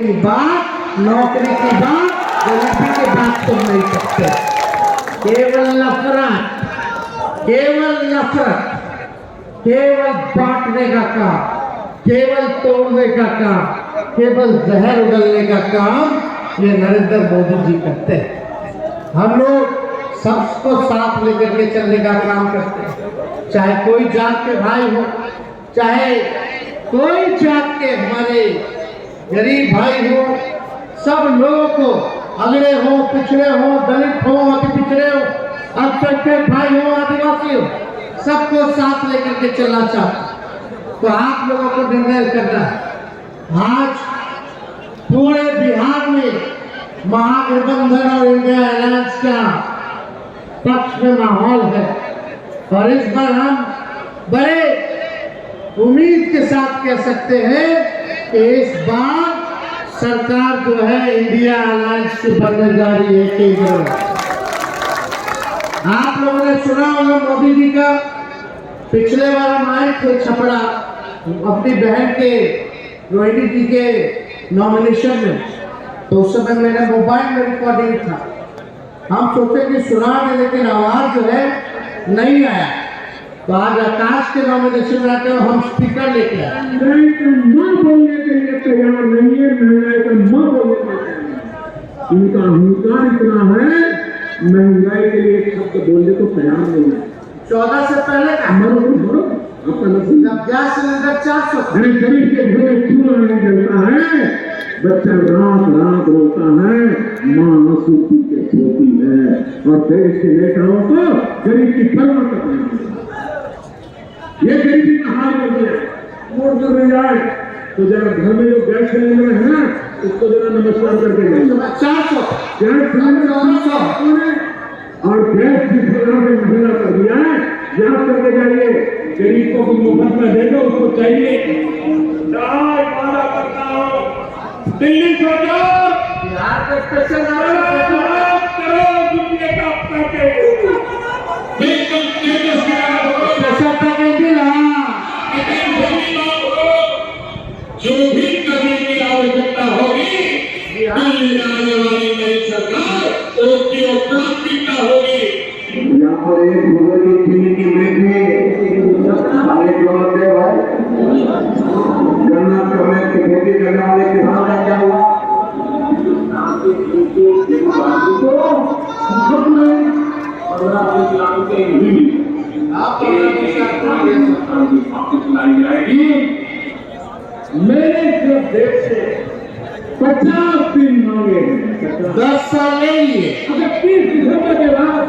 की बात, नौकरी की बात, गरीबी की बात तुम नहीं सकते। केवल नफरत, केवल नफरत, केवल बांटने का काम, केवल तोड़ने का काम, केवल जहर उगलने का काम ये नरेंद्र मोदी जी करते हैं। हम लोग सबको साथ लेकर के चलने का काम करते हैं, चाहे कोई जात के भाई हो, चाहे कोई जात के हमारे गरीब भाई हो, सब लोगों को, अगड़े हो, पिछड़े हो, दलित हो, अति पिछड़े हो, अल्पसंख्यक भाई हो, आदिवासी हो, सबको साथ लेकर के चलना चाहते। तो आप लोगों को निर्णय करना है। आज पूरे बिहार में महागठबंधन और इंडिया अलायंस का पक्ष में माहौल है और इस बार हम बड़े उम्मीद के साथ कह सकते हैं कि इस बार सरकार जो है इंडिया अलायंस की बनने जा रही है केंद्र में। आप लोगों ने सुना होगा मोदी जी का, पिछले बार हम आए थे छपड़ा अपनी बहन के रोहिणी जी के नॉमिनेशन में, तो उस समय मेरे मोबाइल में रिकॉर्डिंग था। हम सोचे कि सुना है लेकिन आवाज जो है नहीं आया, तो आज आकाश के नॉमिनेशन में आते हम स्पीकर लेके आए। मां बोलने के लिए तैयार नहीं है, महंगाई का मां बोलने के लिए इनका अहंकार इतना है, महंगाई के लिए एक शब्द बोलने को तैयार नहीं है। 14 से पहले का मरो आपका नसीब। जब गैस सिलेंडर 400 गरीब के घर में चूल्हा नहीं जलता है, बच्चा रात रात रोता है, माँ आंसू पी के सोती है और देश के नेताओं को गरीब की परवाह करनी है। ये गरीबी का हाल हो गया। वोट कर जाए तो जरा घर में जो गैस सिलेंडर है ना, उसको जरा नमस्कार करके जाइए। 400 गैस सिलेंडर 400 और गैस जिस महिला कर दिया है, याद करके जाइए। गरीब को मुफ्त में दे दो, उसको चाहिए वादा करता हूँ। दिल्ली सरकार बिहार का स्पेशल करोड़ रुपये का पैकेज स्पेशल पैकेज दिला, जो भी करने की आवश्यकता होगी दिल्ली आने वाली नई सरकार उसकी प्राथमिकता होगी। यहाँ पर एक भूगोली चीनी की वृद्धि हमारे जोर दे भाई, गन्ना चौले की खेती करने वाले किसान का क्या हुआ? मेरे सिर्फ देश से 50 दिन मांगे, 10 साल ले लिए। अगर 30 दिसंबर के बाद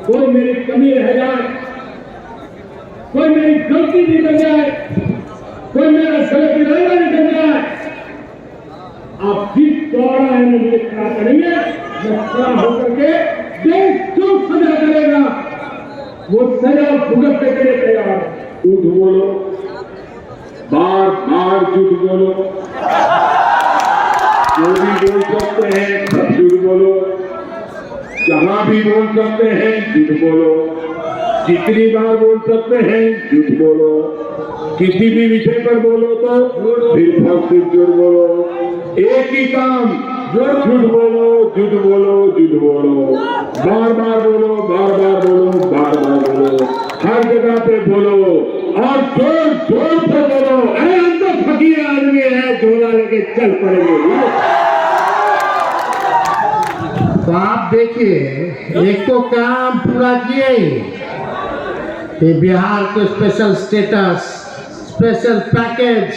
कोई मेरी कमी रह जाए, कोई मेरी गलती निकल जाए, कोई मेरा गलत इरादा निकल जाए, आप जिस दौरा है मुझे खड़ा करेंगे, मैं खड़ा होकर के देश जो सजा करेगा वो सजा भुगतने के लिए तैयार है। झूठ बोलो, बार बार झूठ बोलो, जो भी बोल सकते हैं सब झूठ बोलो, जहां भी बोल सकते हैं झूठ बोलो, जितनी बार बोल सकते हैं झूठ बोलो, किसी भी विषय पर बोलो तो सिर्फ झूठ बोलो। एक ही काम, झूठ बोलो, झूठ बोलो, झूठ बोलो, बार बार बोलो, बार बार बोलो, बार बार बोलो, हर जगह पे बोलो और जोर जोर से बोलो। हम तो फकीर आदमी है, झोला लेके चल पड़ेंगे। तो आप देखिए, एक तो काम पूरा किए कि बिहार को special status, special package,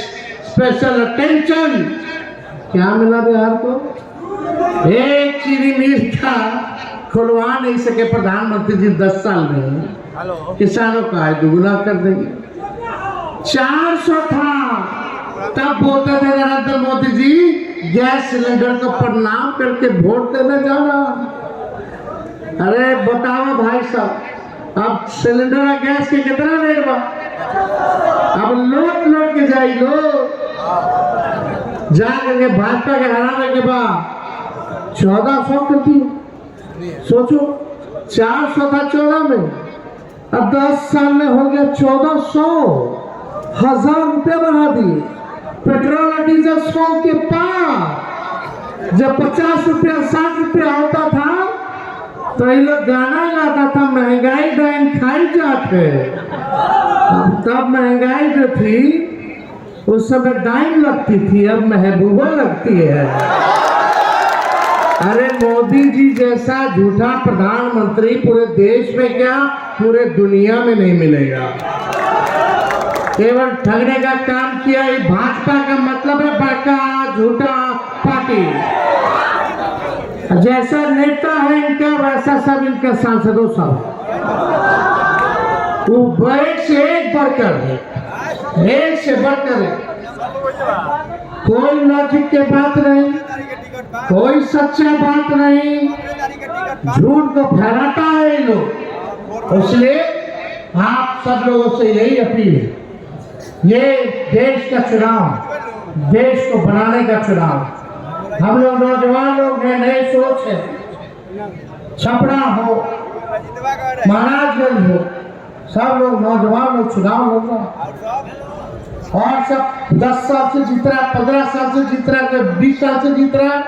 special attention क्या मिला बिहार को? एक चीनी मिल था खुलवा नहीं सके प्रधानमंत्री जी 10 साल में, किसानों का आय दुगुना कर देंगे। 400 था तब बोलते थे नरेंद्र मोदी जी गैस सिलेंडर को प्रणाम करके वोट देने जाना। अरे बताओ भाई साहब, अब सिलेंडर और गैस के कितना रेट बा? अब लोट लोट के जाई लो जा करके भाजपा के हराने के बाद 1400 कर दी। सोचो 400 था 14 में, अब 10 साल में हो गया 1400, 1000 रुपये बढ़ा दिए। पेट्रोल और डीजल 100 के पार। जब 50 रुपया 60 रुपया होता था तो ये लोग गाना गाता था, महंगाई डाइन खाई जाते। तब महंगाई जो थी उस समय डाइन लगती थी, अब महबूबा लगती है। अरे मोदी जी जैसा झूठा प्रधानमंत्री पूरे देश में क्या पूरे दुनिया में नहीं मिलेगा। केवल ठगने का काम किया। ये भाजपा का मतलब है बड़का झूठा पार्टी। जैसा नेता है इनका वैसा सब इनका सांसदों सब वो एक से एक बढ़कर है, एक से बढ़कर है। कोई लॉजिक के बात नहीं, कोई सच्चा बात नहीं, झूठ को फैलाता है ये लोग। इसलिए आप सब लोगों से यही अपील है, ये देश का चुनाव, देश को बनाने का चुनाव। हम लोग नौजवान लोग हैं, नई सोच है। छपरा हो, महाराजगंज हो, सब लोग नौजवान लोग चुनाव होगा। और सब 10 साल से जीत रहा, 15 साल से जीत रहा, 20 साल से जीत रहा,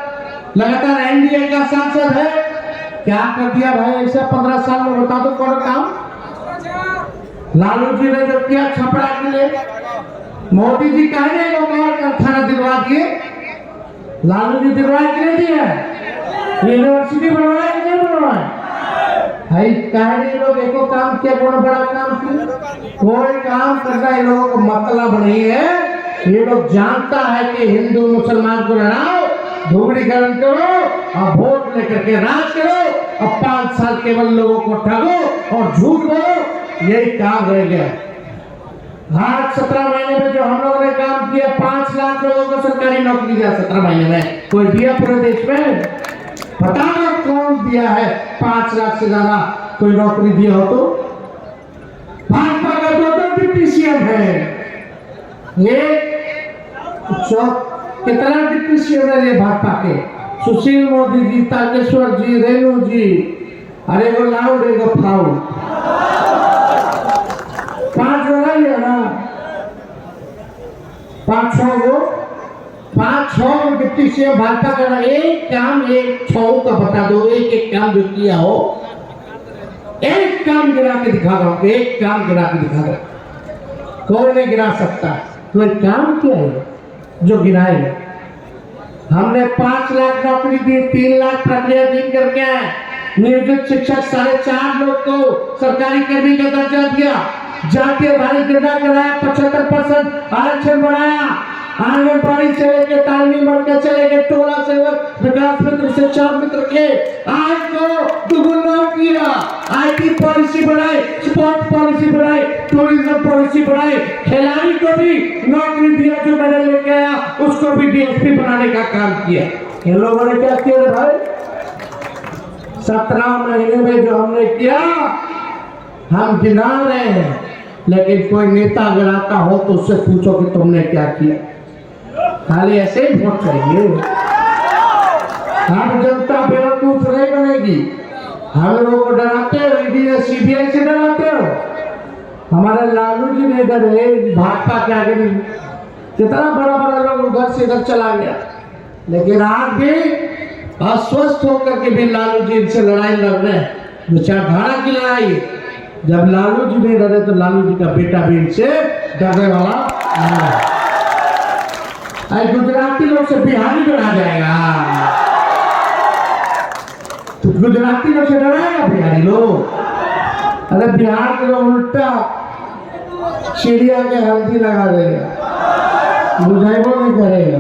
लगातार एनडीए का सांसद है। क्या कर दिया भाई ऐसा 15 साल में? बता दो कौन काम लालू जी ने जो किया छपरा के लिए। मोदी जी कहने लोग थाना दिलवा दिए, लालू जी दिलवाए कि नहीं दिया? यूनिवर्सिटी बनवाए कि नहीं बनवाए? भाई कहने लोग एको काम किया, कौन बड़ा काम किया? कोई काम करना इन लोगों को मतलब नहीं है। ये लोग जानता है कि हिंदू मुसलमान को लड़ाओ, धूम्रीकरण करो और वोट लेकर के राज करो और 5 साल केवल लोगों को ठगो और झूठ बोलो, यही काम रह गया। आज 17 महीने में जो हम लोगों ने काम किया, 5 लाख लोगों को सरकारी नौकरी दिया 17 महीने में। कोई दिया पूरे देश में? बताओ कौन दिया है 5 लाख से ज्यादा कोई नौकरी दिया हो तो? भाजपा का 2 डिप्टी सीएम है। ये कितना डिप्टी सीएम है ये भाजपा के? सुशील मोदी जी, तारकेश्वर जी, रेणु जी, अरे वो लाउड एगो फाउल 5 जगह ही है ना, 5-6 डिप्टी सीएम भाजपा का। एक काम एक 6 का बता दो, एक काम जो किया हो, एक काम गिरा के दिखा दो, एक काम गिरा के दिखा दो। कोई नहीं गिरा सकता। कोई काम किया है जो गिराए? हमने 5 लाख नौकरी दी, 3 लाख प्रक्रियाधीन करके आए, नियोजित शिक्षक 4.5 लोग को सरकारी कर्मी का दर्जा दिया, जातीय भारी गणना कराया, 75% आरक्षण बढ़ाया, आंगनबाड़ी से लेके तालीम बढ़ के चले गए, टोला सेवक, विकास मित्र, शिक्षा मित्र के आज को दुगुना किया। आईटी पॉलिसी बढ़ाई, स्पोर्ट्स पॉलिसी बढ़ाई, टूरिज्म पॉलिसी बढ़ाई, खिलाड़ी को भी नौकरी दिया, जो मैंने लेके आया उसको भी डीएसपी बनाने का काम किया। इन लोगों ने क्या किया भाई? 17 महीने में जो हमने किया हम गिना रहे हैं, लेकिन कोई नेता अगर आता हो तो उससे पूछो कि तुमने क्या किया। खाली ऐसे ही वोट चाहिए। हम जनता बेवकूफ नहीं बनेगी। हम लोगों को डराते हो, ईडी सीबीआई से डराते हो। हमारे लालू जी ने डरे भाजपा के आगे, कितना बड़ा बड़ा लोग उधर से इधर चला गया, लेकिन आज भी अस्वस्थ होकर के भी लालू जी इनसे लड़ाई लड़ रहे हैं। विचारधारा की लड़ाई। जब लालू जी नहीं डरे तो लालू जी का बेटा भी इनसे डरने वाला नहीं। गुजराती लोग से बिहारी डरा जाएगा, तो गुजराती लोग से डराएगा बिहारी लोग? अरे बिहार के लोग उल्टा चिड़िया के हल्दी लगा देगा, बुझाइबो नहीं करेगा।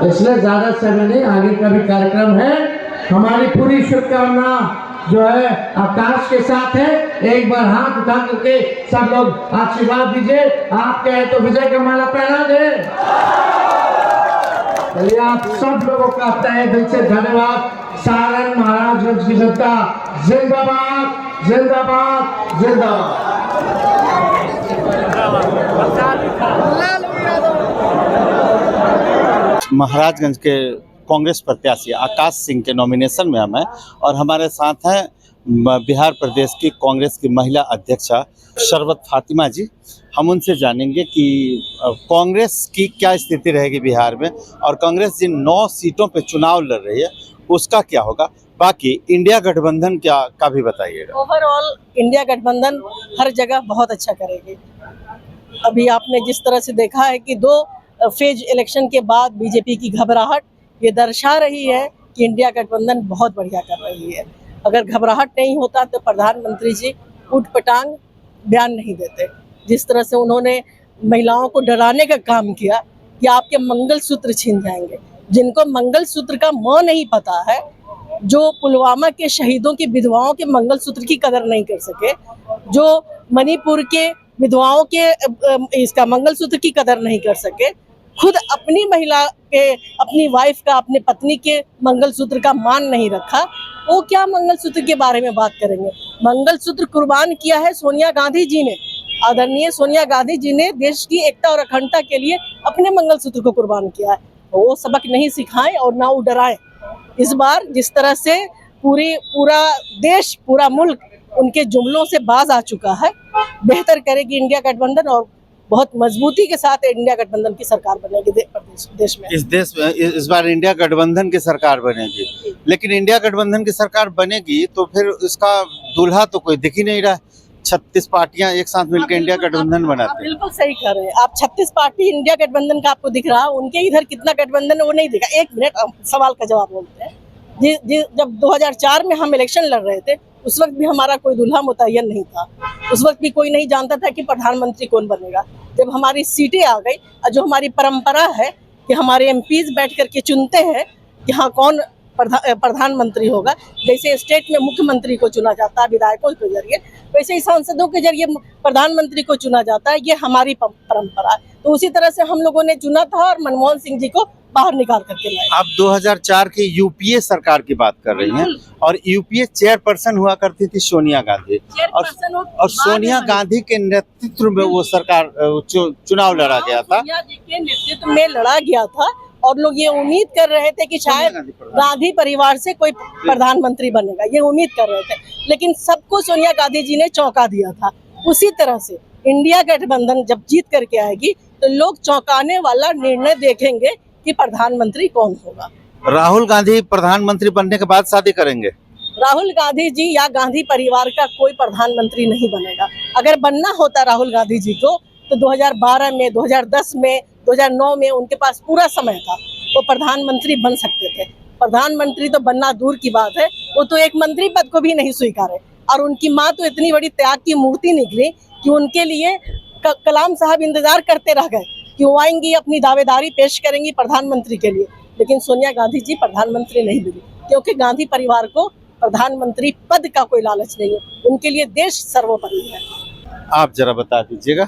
इसलिए ज्यादा समय नहीं, आगे का भी कार्यक्रम है। हमारी पूरी शुभकामना जो है आकाश के साथ है। एक बार हाथ उठा करके सब लोग आशीर्वाद दीजिए। आप कहे तो विजय का माला पहना दे। चलिए, आप सब लोगों का तहे दिल से धन्यवाद। सारण महाराजगंज की जनता जिंदाबाद, जिंदाबाद, जिंदाबाद। महाराजगंज के कांग्रेस प्रत्याशी आकाश सिंह के नॉमिनेशन में हम हैं और हमारे साथ हैं बिहार प्रदेश की कांग्रेस की महिला अध्यक्षा शरबत फातिमा जी। हम उनसे जानेंगे कि कांग्रेस की क्या स्थिति रहेगी बिहार में और कांग्रेस जिन 9 सीटों पे चुनाव लड़ रही है उसका क्या होगा। बाकी इंडिया गठबंधन क्या का भी बताइएगा। ओवरऑल इंडिया गठबंधन हर जगह बहुत अच्छा करेगी। अभी आपने जिस तरह से देखा है कि 2 फेज इलेक्शन के बाद बीजेपी की घबराहट ये दर्शा रही है कि इंडिया गठबंधन बहुत बढ़िया कर रही है। अगर घबराहट नहीं होता तो प्रधानमंत्री जी उठपटांग बयान नहीं देते। जिस तरह से उन्होंने महिलाओं को डराने का काम किया कि आपके मंगलसूत्र छीन जाएंगे। जिनको मंगलसूत्र का म नहीं पता है, जो पुलवामा के शहीदों की विधवाओं के मंगलसूत्र की कदर नहीं कर सके, जो मणिपुर के विधवाओं के इसका मंगलसूत्र की कदर नहीं कर सके, खुद अपनी महिला के, अपनी वाइफ का, अपने पत्नी के मंगलसूत्र का मान नहीं रखा, वो क्या मंगलसूत्र के बारे में बात करेंगे। मंगलसूत्र कुर्बान किया है सोनिया गांधी जी ने। आदरणीय सोनिया गांधी जी ने देश की एकता और अखंडता के लिए अपने मंगलसूत्र को कुर्बान किया है। वो सबक नहीं सिखाएं और ना वो डराएं। इस बार जिस तरह से पूरा देश, पूरा मुल्क उनके जुमलों से बाज आ चुका है, बेहतर करेगी इंडिया गठबंधन और बहुत मजबूती के साथ इंडिया गठबंधन की सरकार बनेगी देश में। इस बार इंडिया गठबंधन की सरकार बनेगी, लेकिन इंडिया गठबंधन की सरकार बनेगी तो फिर इसका दूल्हा तो कोई दिख ही नहीं रहा। 36 पार्टियां एक साथ मिलकर इंडिया गठबंधन बनाते हैं। बिल्कुल सही कह रहे हैं आप। 36 पार्टी इंडिया गठबंधन का आपको दिख रहा, उनके इधर कितना गठबंधन है वो नहीं दिखा। 1 मिनट सवाल का जवाब बोलते हैं। जब 2004 में हम इलेक्शन लड़ रहे थे उस वक्त भी हमारा कोई दूल्हा मुतय्यन नहीं था। उस वक्त भी कोई नहीं जानता था कि प्रधानमंत्री कौन बनेगा। जब हमारी सीटें आ गई और जो हमारी परंपरा है कि हमारे एमपीज बैठ करके चुनते हैं कि हाँ कौन प्रधानमंत्री होगा, जैसे स्टेट में मुख्यमंत्री को चुना जाता है विधायकों के जरिए, वैसे ही सांसदों के जरिए प्रधानमंत्री को चुना जाता है। ये हमारी परंपरा है। तो उसी तरह से हम लोगों ने चुना था और मनमोहन सिंह जी को बाहर निकाल करके लाए। आप 2004 की यूपीए सरकार की बात कर रही हैं और यूपीए चेयरपर्सन हुआ करती थी सोनिया गांधी और सोनिया गांधी के नेतृत्व में वो सरकार चुनाव लड़ा गया था। सोनिया जी के नेतृत्व में लड़ा गया था और लोग ये उम्मीद कर रहे थे कि शायद गांधी परिवार से कोई प्रधानमंत्री बनेगा, ये उम्मीद कर रहे थे। लेकिन सबको सोनिया गांधी जी ने चौंका दिया था। उसी तरह से इंडिया गठबंधन जब जीत करके आएगी तो लोग चौंकाने वाला निर्णय देखेंगे कि प्रधानमंत्री कौन होगा। राहुल गांधी प्रधानमंत्री बनने के बाद शादी करेंगे। राहुल गांधी जी या गांधी परिवार का कोई प्रधानमंत्री नहीं बनेगा। अगर बनना होता राहुल गांधी जी को तो 2012 में, 2010 में, 2009 में उनके पास पूरा समय था, वो प्रधानमंत्री बन सकते थे। प्रधानमंत्री तो बनना दूर की बात है, वो तो एक मंत्री पद को भी नहीं स्वीकारे। और उनकी माँ तो इतनी बड़ी त्याग की मूर्ति निकली कि उनके लिए कलाम साहब इंतजार करते रह गए कि वो आएंगी, अपनी दावेदारी पेश करेंगी प्रधानमंत्री के लिए। लेकिन सोनिया गांधी जी प्रधानमंत्री नहीं बनी क्योंकि गांधी परिवार को प्रधानमंत्री पद का कोई लालच नहीं है। उनके लिए देश सर्वोपरि है। आप जरा बता दीजिएगा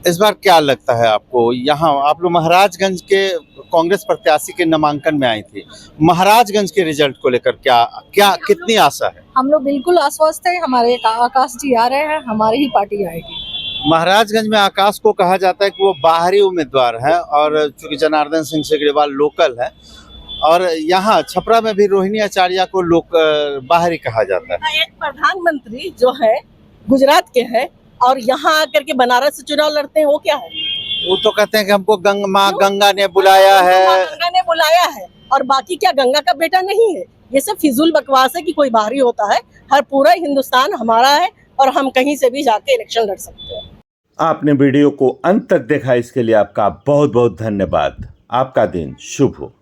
इस बार क्या लगता है आपको। यहाँ आप लोग महाराजगंज के कांग्रेस प्रत्याशी के नामांकन में आई थी, महाराजगंज के रिजल्ट को लेकर क्या कितनी आशा है। हम लोग बिल्कुल आश्वस्त है। हमारे आकाश जी आ रहे हैं, हमारी ही पार्टी आएगी। महाराजगंज में आकाश को कहा जाता है कि वो बाहरी उम्मीदवार है और चूंकि जनार्दन सिंह सिगरीवाल लोकल है और यहाँ छपरा में भी रोहिणी आचार्य को लोग बाहरी कहा जाता है। एक प्रधानमंत्री जो है गुजरात के है और यहाँ आकर के बनारस से चुनाव लड़ते हैं, वो क्या है? वो तो कहते हैं कि हमको माँ गंगा ने बुलाया है। गंगा ने बुलाया है और बाकी क्या गंगा का बेटा नहीं है? ये सब फिजूल बकवास है कि कोई बाहरी होता है। हर पूरा हिंदुस्तान हमारा है और हम कहीं से भी जाके इलेक्शन लड़ सकते हैं। आपने वीडियो को अंत तक देखा, इसके लिए आपका बहुत बहुत धन्यवाद। आपका दिन शुभ हो।